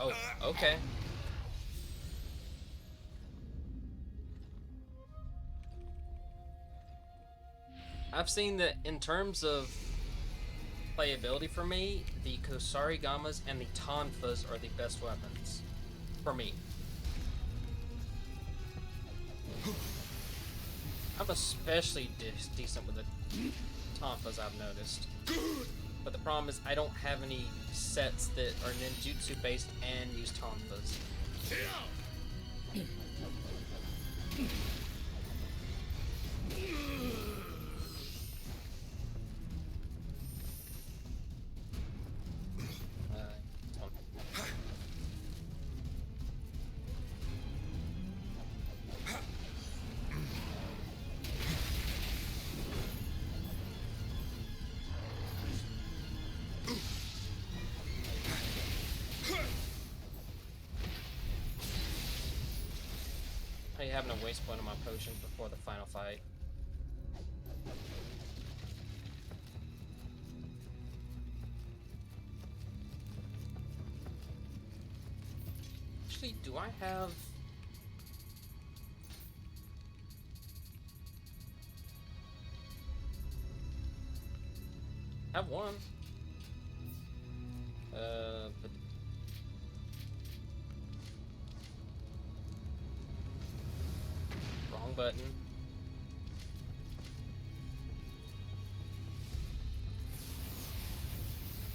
Oh, okay. I've seen that in terms of playability for me, the Kosarigamas and the Tonfas are the best weapons for me. I'm especially decent with the Tonfas, I've noticed. But the problem is I don't have any sets that are ninjutsu based and use Tonfas. I having a waste point on my potion before the final fight. Actually, do I have... I have one. But... Wrong button.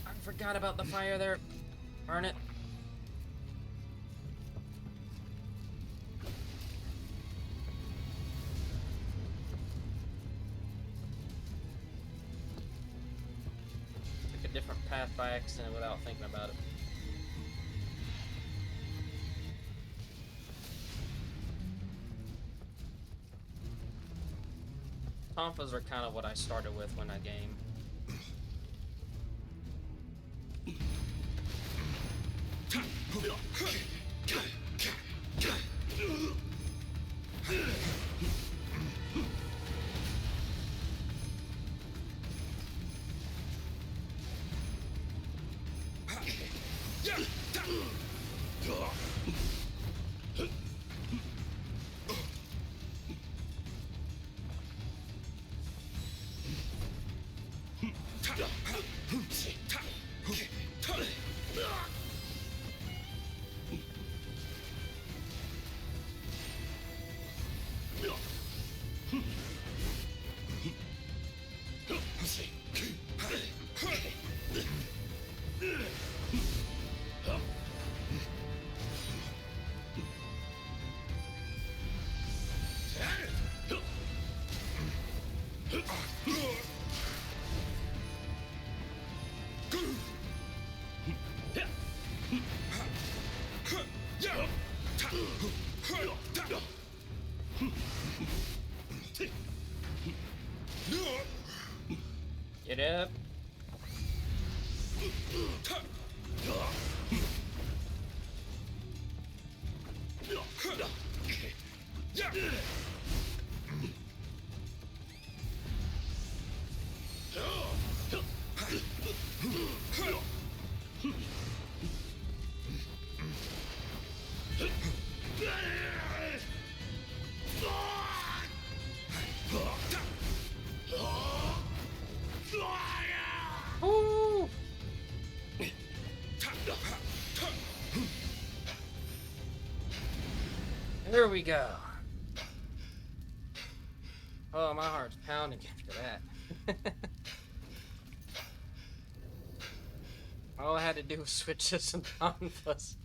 I forgot about the fire there. Burn it. Took a different path by accident without thinking about it. Tonfas are kind of what I started with when I game. Get up. Ooh. There we go. Oh, my heart's pounding after that. All I had to do was switch to some Tonfas.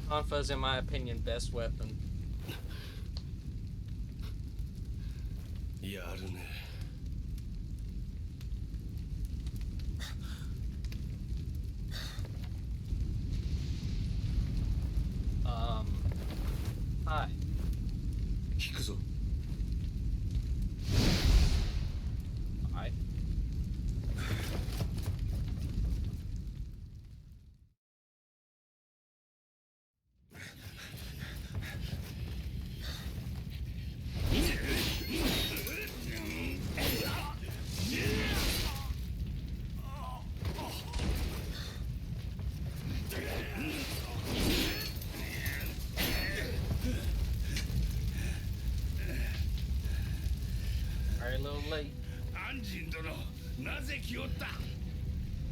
Tonfas, in my opinion, best weapon. Hi. 聞くぞ。 Hi.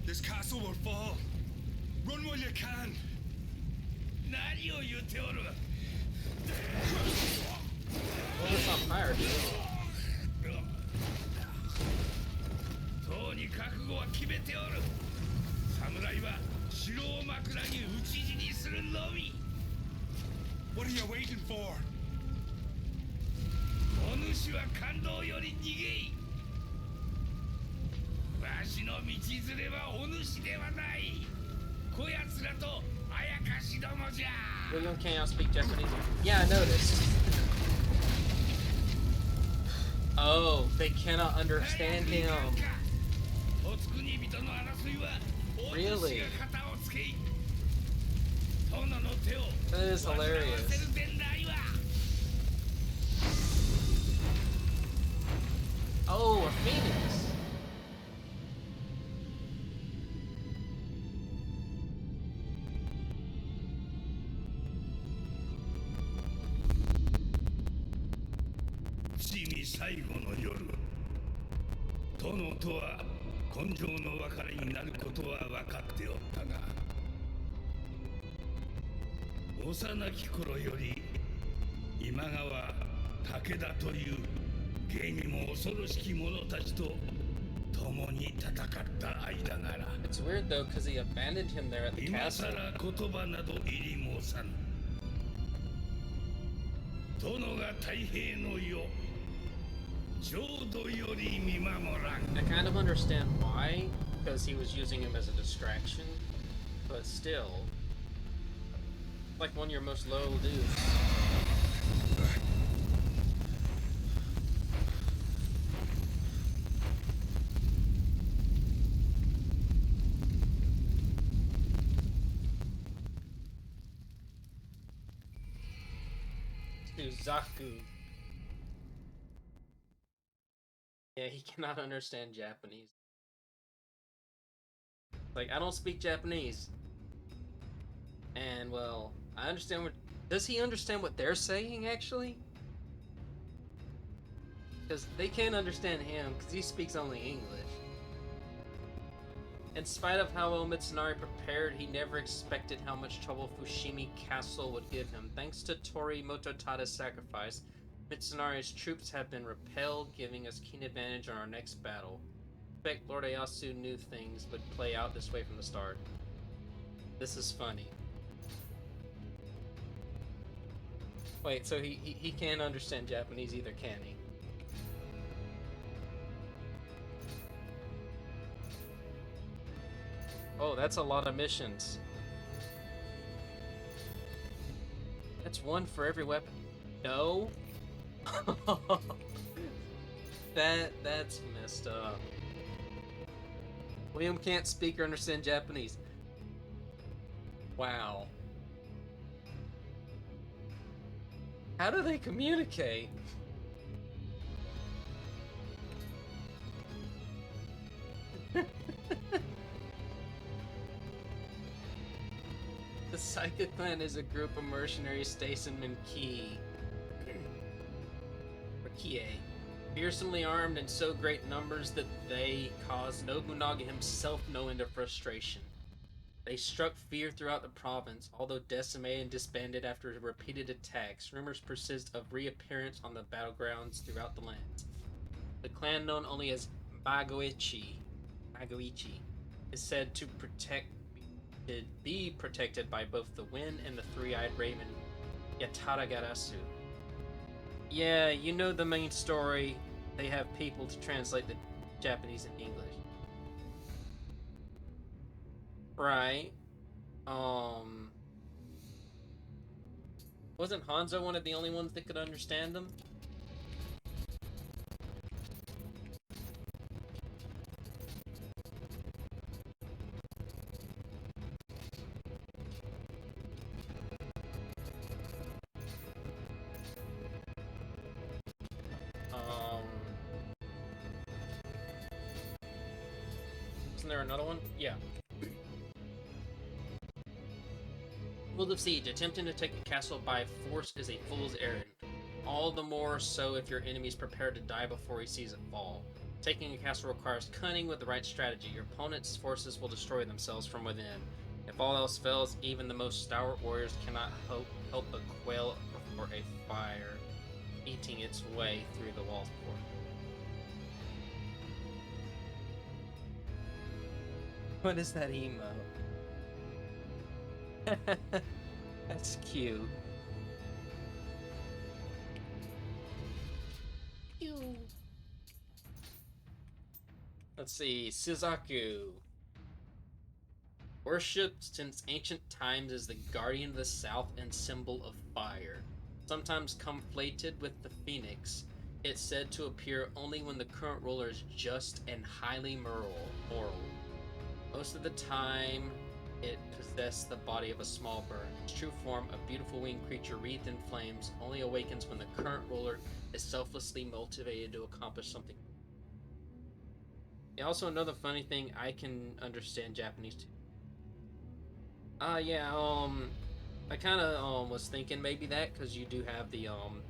This castle will fall. Run while you can. Well, it's on fire, dude. とうに覚悟は決めておる。侍は城を枕に討ち死にするのみ。 What are you waiting for? お主は感動より逃げい。わしの道連れはお主ではない。こやつらとあやかしどもじゃ。 William can't speak Japanese. Yeah, I noticed. Oh, they cannot understand him. Really? That is hilarious. Oh, a phoenix. Chimi 最後の夜。殿とは今生の別れになることは分かっておったが、幼き頃より今川武田という芸にも恐ろしき者たちと共に戦った間なら、 It's weird though, because he abandoned him there at the 今 castle. 更言葉など入り申さぬ。殿が太平の世、浄土より見守らん。 I kind of understand why, because he was using him as a distraction, but still, like one of your most loyal dudes. Suzaku. Yeah, he cannot understand Japanese. Like, I don't speak Japanese. And, well, I understand what... Does he understand what they're saying, actually? Because they can't understand him, because he speaks only English. In spite of how well Mitsunari prepared, he never expected how much trouble Fushimi Castle would give him. Thanks to Tori Mototada's sacrifice, Mitsunari's troops have been repelled, giving us keen advantage on our next battle. I expect Lord Ieyasu knew things would play out this way from the start. This is funny. Wait, so he can't understand Japanese either, can he? Oh, that's a lot of missions. That's one for every weapon. No? That's messed up. William can't speak or understand Japanese. Wow. How do they communicate? The Psycho Clan is a group of mercenaries stationed in Kie, fearsomely armed in so great numbers that they caused Nobunaga himself no end of frustration. They struck fear throughout the province, although decimated and disbanded after repeated attacks. Rumors persist of reappearance on the battlegrounds throughout the land. The clan, known only as Magoichi, is said to be protected by both the Wind and the Three-Eyed Raven, Yataragarasu. Yeah, you know the main story. They have people to translate the Japanese and English. Right. Wasn't Hanzo one of the only ones that could understand them? Isn't there another one? Yeah. Field of Siege. Attempting to take the castle by force is a fool's errand. All the more so if your enemy is prepared to die before he sees it fall. Taking a castle requires cunning with the right strategy. Your opponent's forces will destroy themselves from within. If all else fails, even the most stalwart warriors cannot help but quail before a fire eating its way through the walls before. What is that emote? That's cute. Ew. Let's see, Suzaku. Worshipped since ancient times as the guardian of the south and symbol of fire. Sometimes conflated with the phoenix, it's said to appear only when the current ruler is just and highly moral. Most of the time, it possessed the body of a small bird. Its true form, a beautiful winged creature wreathed in flames, only awakens when the current ruler is selflessly motivated to accomplish something. Yeah, also another funny thing, I can understand Japanese too. Yeah, I kind of was thinking maybe that because you do have the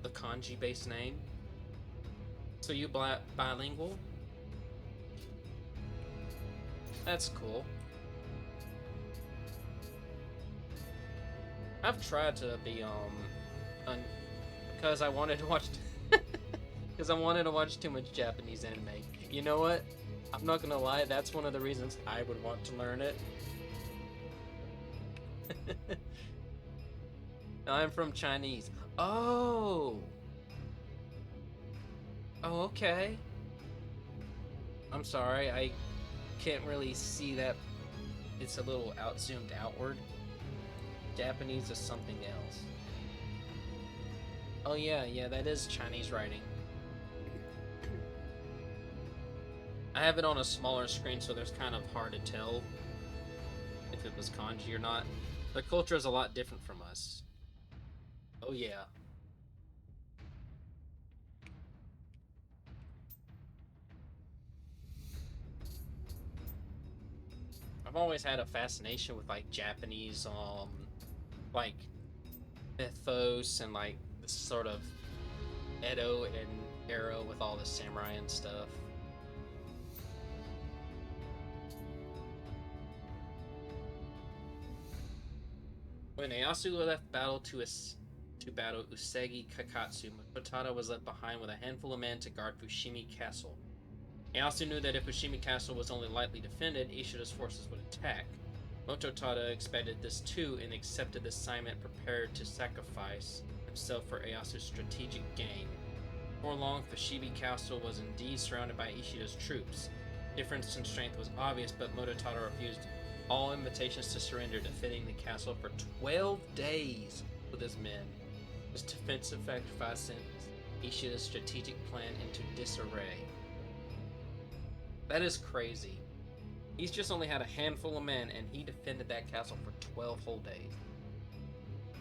kanji based name. So you bilingual? That's cool. I've tried to be because I wanted to watch because I wanted to watch too much Japanese anime. You know what? I'm not gonna lie, that's one of the reasons I would want to learn it. I'm from Chinese. Oh. Oh, okay. I'm sorry, I can't really see that. It's a little zoomed outward. Japanese is something else. Oh yeah, that is Chinese writing. I have it on a smaller screen, so there's kind of hard to tell if it was kanji or not. Their culture is a lot different from us. Oh yeah. I've always had a fascination with like Japanese like mythos and like this sort of Edo and era with all the samurai and stuff. When Ieyasu left battle to battle Usagi Kakatsu, Mototada was left behind with a handful of men to guard Fushimi Castle. Ieyasu knew that if Fushimi Castle was only lightly defended, Ishida's forces would attack. Mototada expected this too and accepted the assignment, prepared to sacrifice himself for Ieyasu's strategic gain. Before long, Fushimi Castle was indeed surrounded by Ishida's troops. Difference in strength was obvious, but Mototada refused all invitations to surrender, defending the castle for 12 days with his men. His defensive sacrifice sent Ishida's strategic plan into disarray. That is crazy. He's just only had a handful of men, and he defended that castle for 12 whole days.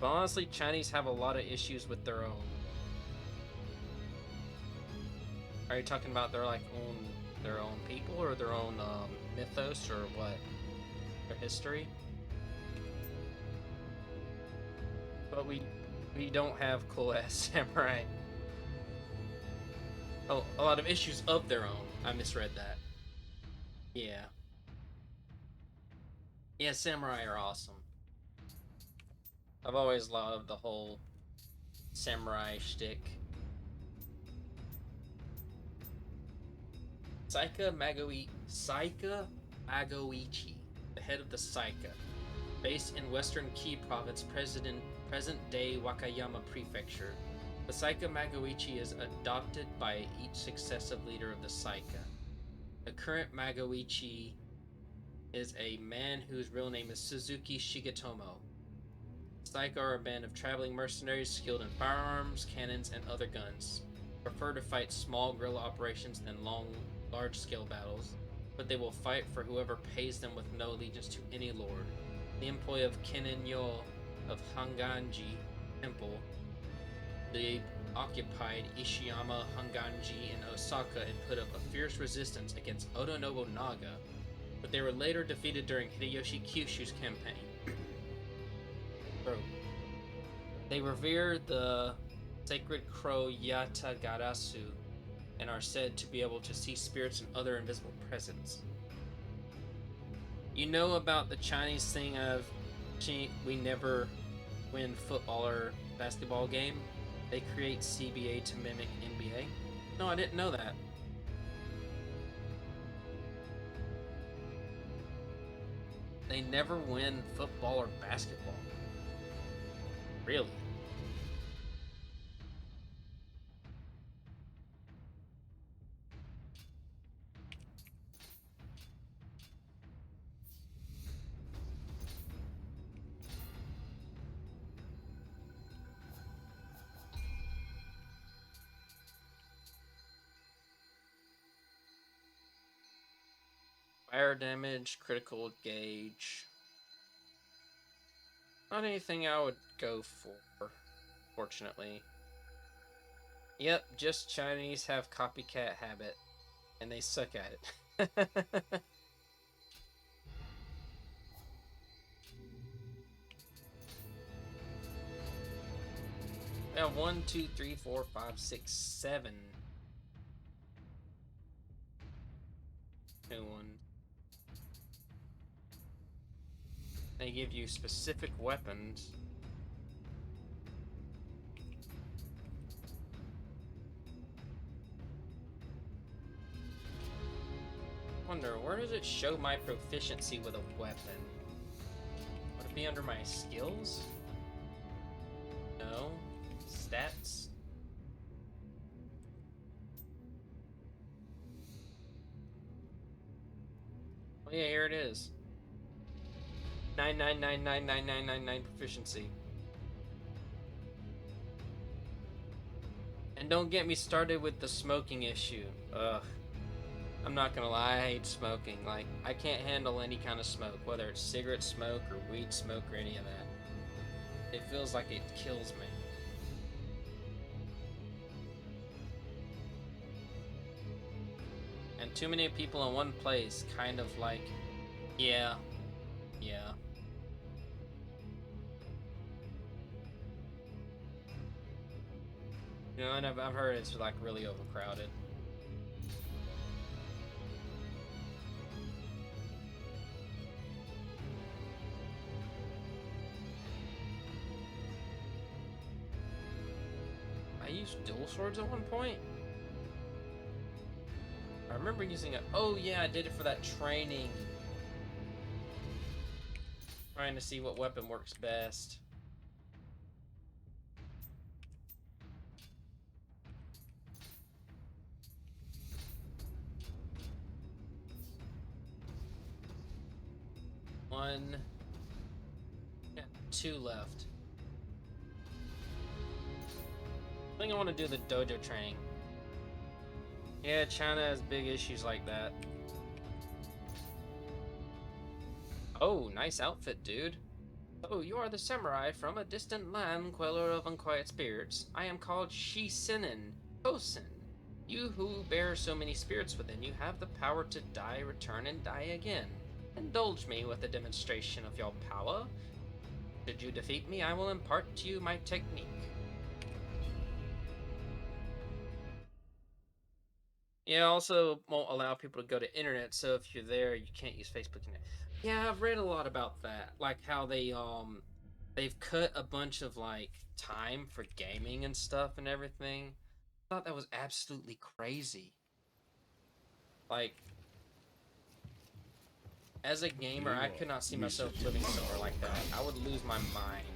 But honestly, Chinese have a lot of issues with their own. Are you talking about their own people, or their own mythos, or what? Their history? But we don't have cool ass samurai. Oh, a lot of issues of their own. I misread that. Yeah. Yeah, samurai are awesome. I've always loved the whole samurai shtick. Saika Magoichi, the head of the Saika, based in Western Ki Province, present-day Wakayama Prefecture. The Saika Magoichi is adopted by each successive leader of the Saika. The current Magoichi is a man whose real name is Suzuki Shigetomo. Saika are a band of traveling mercenaries skilled in firearms, cannons, and other guns. Prefer to fight small guerrilla operations than large-scale battles, but they will fight for whoever pays them with no allegiance to any lord. The employ of Nioh of Hanganji Temple, they occupied Ishiyama, Hanganji, and Osaka and put up a fierce resistance against Oda Nobunaga, but they were later defeated during Hideyoshi Kyushu's campaign. Bro. They revere the sacred crow Yatagarasu, and are said to be able to see spirits and other invisible presence. You know about the Chinese thing of we never win football or basketball game? They create CBA to mimic NBA? No, I didn't know that. They never win football or basketball. Really? Fire damage, critical gauge. Not anything I would go for, fortunately. Yep, just Chinese have copycat habit, and they suck at it. We have 1, 2, 3, 4, 5, 6, 7 new ones. They give you specific weapons. Wonder, where does it show my proficiency with a weapon? Would it be under my skills? No. Stats? Oh yeah, here it is. 9999999 proficiency. And don't get me started with the smoking issue. Ugh. I'm not gonna lie, I hate smoking. Like, I can't handle any kind of smoke, whether it's cigarette smoke or weed smoke or any of that. It feels like it kills me. And too many people in one place kind of like, yeah. You know, and I've heard it's like really overcrowded. I used dual swords at one point. I remember using it. Oh yeah, I did it for that training. Trying to see what weapon works best. One. Yeah, 2 left. I think I want to do the dojo training. Yeah, China has big issues like that. Oh, nice outfit, dude. Oh, you are the samurai from a distant land, queller of unquiet spirits. I am called Shisinin Tosin. You who bear so many spirits within you have the power to die, return, and die again. Indulge me with a demonstration of your power. Should you defeat me, I will impart to you my technique. Yeah, also won't allow people to go to internet, so if you're there, you can't use Facebook. Yeah, I've read a lot about that, like how they've cut a bunch of like time for gaming and stuff and everything. I thought that was absolutely crazy. Like, as a gamer, I could not see myself living somewhere like that. I would lose my mind.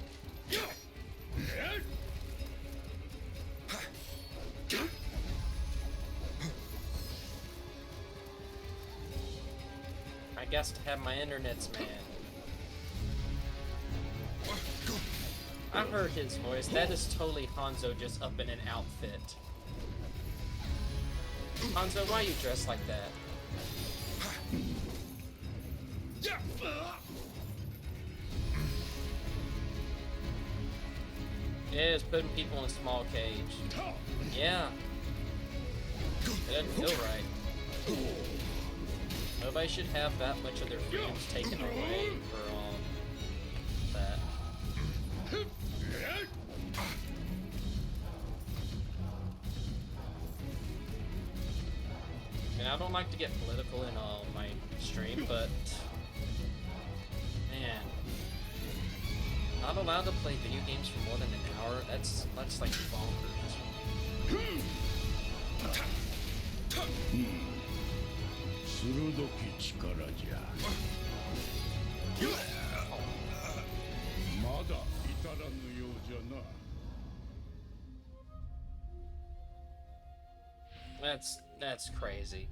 I guess to have my internets, man. I heard his voice. That is totally Hanzo just up in an outfit. Hanzo, why you dressed like that? Yeah, it's putting people in a small cage. Yeah. It doesn't feel right. Nobody should have that much of their freedoms taken away for that. don't like to get political in my stream, but man, not allowed to play video games for more than an hour. That's like bonkers. 鋭き力じゃ。まだ至らぬようじゃな。That's crazy.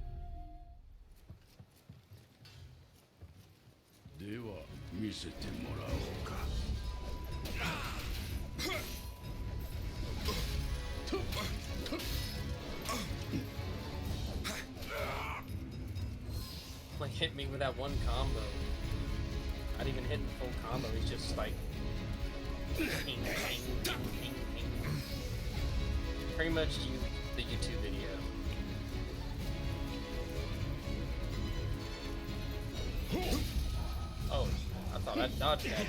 では見せてもらおうか。Like hit me with that one combo. Not even hitting the full combo. He's just like ping, ping, ping, ping, ping. Pretty much the YouTube video. Oh, I thought I dodged that.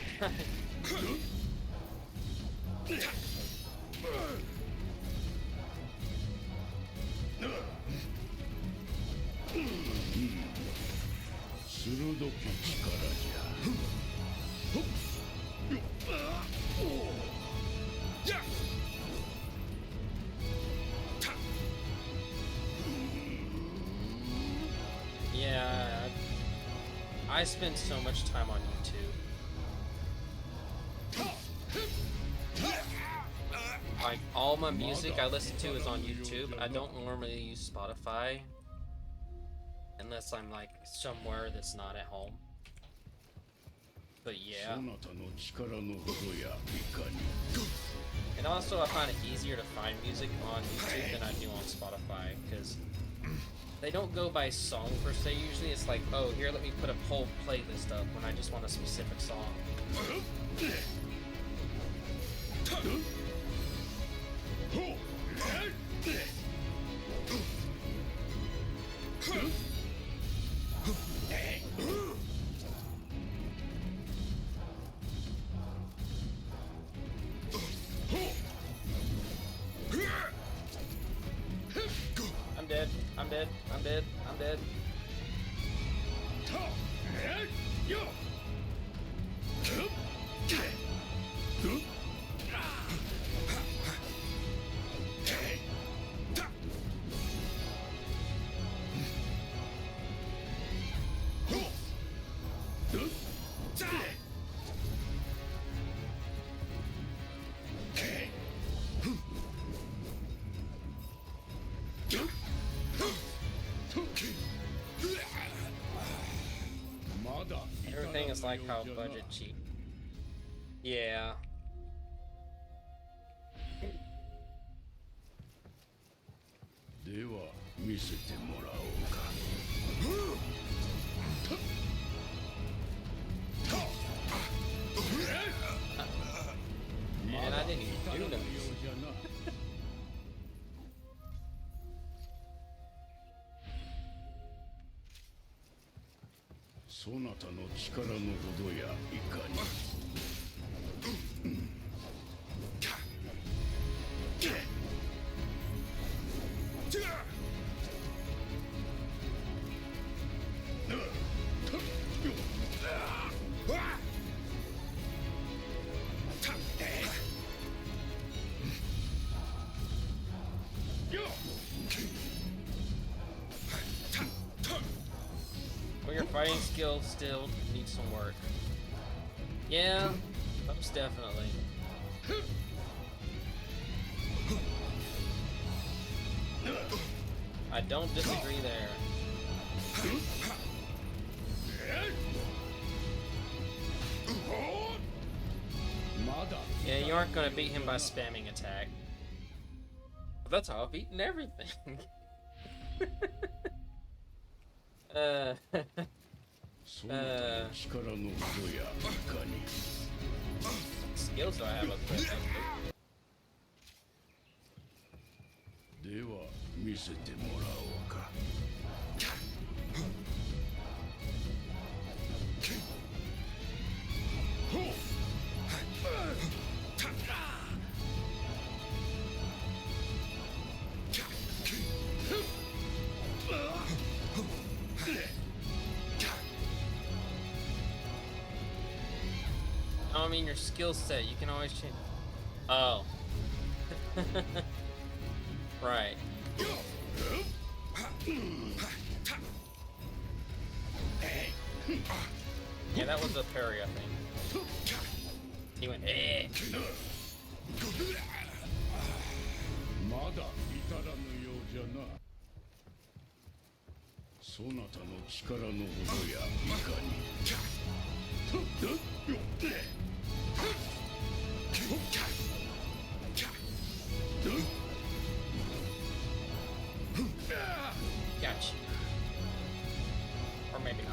Yeah, I spend so much time on YouTube. Like, all my music I listen to is on YouTube. I don't normally use Spotify unless I'm like somewhere that's not at home. But yeah. And also I find it easier to find music on YouTube than I do on Spotify, because they don't go by song per se. Usually it's like, oh, here, let me put a whole playlist up when I just want a specific song. I'm dead. I'm dead. I'm dead. I'm dead. Everything is like how budget cheap. Yeah. Man, I didn't even do those. そなたの力のほどやいかに。Well, your fighting skills still need some work. Yeah, most definitely. I don't disagree there. Yeah, you aren't gonna beat him by spamming attack. But that's how I've beaten everything. Skills do I have up there? では見せてもらおうか。I mean your skill set. You can always change. Oh. Right. Yeah, that was a parry, I think. He went, eh. まだ至らぬようじゃな。そなたの力のほどやいかに。Gotcha. Or maybe not.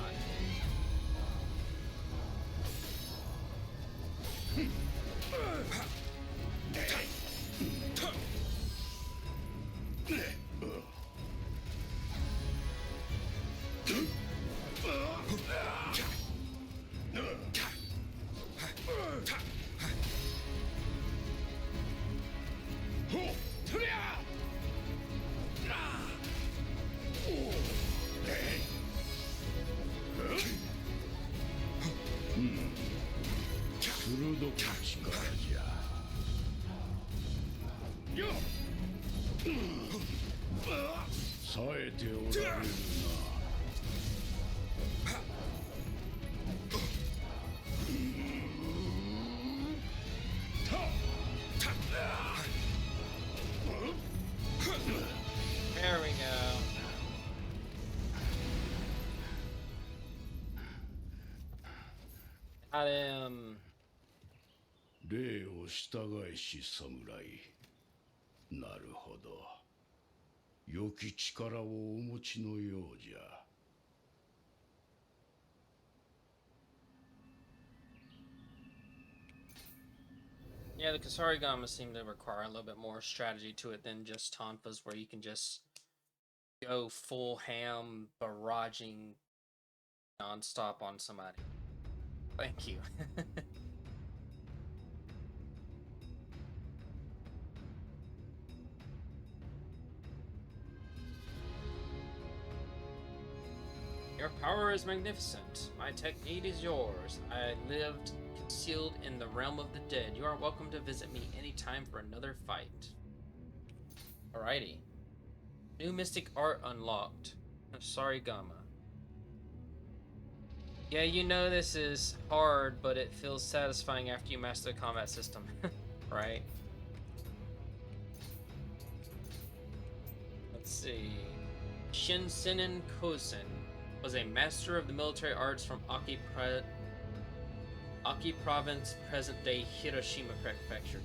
There we go. Got him. 礼を従えし侍。なるほど。良き力をお持ちのようじゃ。Yeah, the Kasarigama seem to require a little bit more strategy to it than just Tonfa's, where you can just go full ham barraging non-stop on somebody. Thank you. Your power is magnificent. My technique is yours. I lived concealed in the realm of the dead. You are welcome to visit me anytime for another fight. Alrighty. New mystic art unlocked. Sarigama. Yeah, you know this is hard, but it feels satisfying after you master the combat system. Right? Let's see. Shinsenen Kosen was a master of the military arts from Aki Province, present-day Hiroshima Prefecture.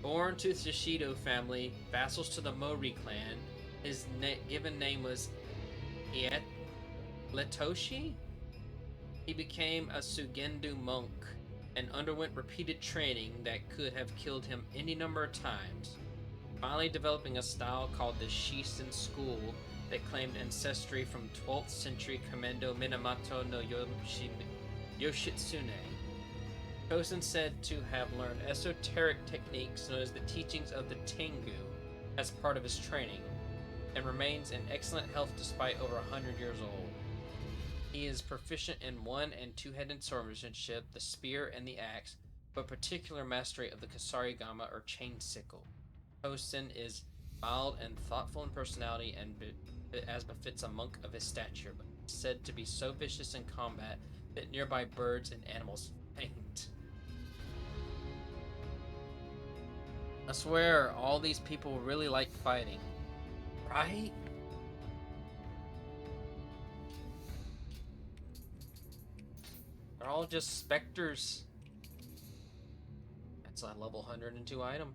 Born to the Shido family, vassals to the Mori clan, his given name was Letoshi? He became a Sugendu monk and underwent repeated training that could have killed him any number of times, finally developing a style called the Shisen School that claimed ancestry from 12th century Commando Minamoto no Yoshitsune. Kosen said to have learned esoteric techniques known as the teachings of the Tengu as part of his training, and remains in excellent health despite over 100 years old. He is proficient in one- and two-handed swordsmanship, the spear and the axe, but particular mastery of the Kasarigama or chain sickle. Kosen is mild and thoughtful in personality, and as befits a monk of his stature, but said to be so vicious in combat that nearby birds and animals faint. I swear, all these people really like fighting. Right? They're all just specters. That's a level 102 item.